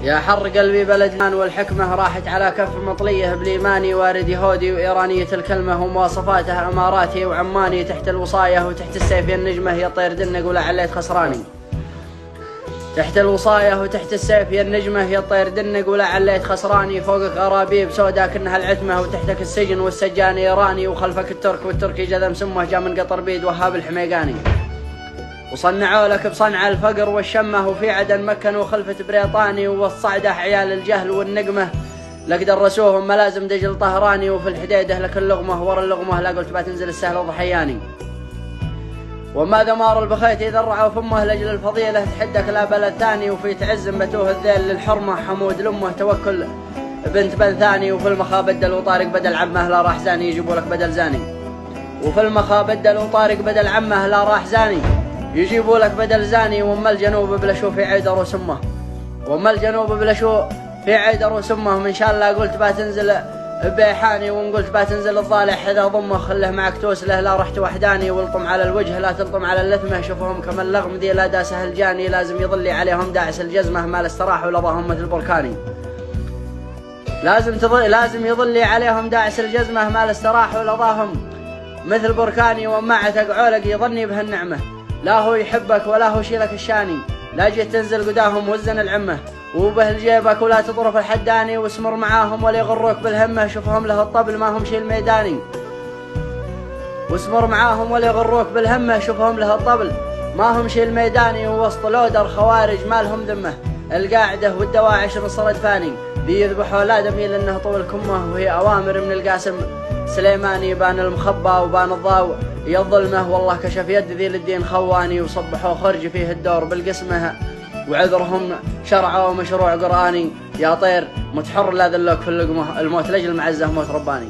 يا حر قلبي بلد والحكمة راحت على كف مطليه بالإيماني وارد يهودي وإيرانية الكلمة ومواصفاتها أماراتي وعماني تحت الوصاية وتحت السيف يا النجمة يا طير دنق ولا عليت خسراني. تحت الوصاية وتحت السيف يا النجمة يا طير دنق ولا عليت خسراني. فوقك غرابيب سودا كنها العتمة وتحتك السجن والسجان إيراني وخلفك الترك والتركي جذم سمه جا من قطر بيد وهاب الحميقاني. وصنعوا لك بصنع الفقر والشمة وفي عدن مكنوا خلفة بريطاني والصعدة عيال الجهل والنقمة لك درسوهم ملازم دجل طهراني. وفي الحديدة لك اللغمة ورا اللغمة لا قلت بتنزل السهل ضحياني. وما ذمار البخيت يذرعوا فمه لجل الفضيلة تحدك لا بلد ثاني. وفي تعزم بتوه الذيل للحرمة حمود لأمه توكل بنت بن ثاني. وفي المخا بدل وطارق بدل عمه لا راح زاني يجيبوا لك بدل زاني. وفي المخا بدل وطارق بدل عمه لا راح زاني يجيبوا لك بدل زاني. وما الجنوب بلشوا في عيدر وسمه وما الجنوب بلشوا في عيدر وسمه. من شاء الله قلت بتنزل بيحاني وان قلت بتنزل الضالح اذا ضمه خله معك توسله لا رحت وحداني. والطم على الوجه لا تلطم على اللثمه شوفهم كما اللغم ذي لا داسه الجاني. لازم يظلي عليهم داعس الجزمه ما لاستراح ولضاهم مثل بركاني. لازم يظلي عليهم داعس الجزمه ما لاستراح ولضاهم مثل بركاني. وما عتق عولق يظني به النعمه لا هو يحبك ولا هو شيلك الشاني. لا جيت تنزل قداهم وزن العمه وبهل جيبك ولا تطرف الحداني. واسمر معاهم ولا يغروك بالهمه شوفهم له الطبل ما هم شي الميداني. واسمر معاهم ولا يغروك بالهمه شوفهم له الطبل ما هم شي الميداني. ووسط لودر خوارج ما لهم ذمه القاعده والدواعش نصر فاني. بيذبحوا لا دميل انه طول كمه وهي اوامر من القاسم سليماني. بان المخبى وبان الضاو يا الظلمه والله كشف يد ذي للدين خواني. وصبحوا خرج فيه الدور بالقسمه وعذرهم شرعوا مشروع قرآني. يا طير متحر لا ذلوك في اللقمه الموت لجل معزه موت رباني.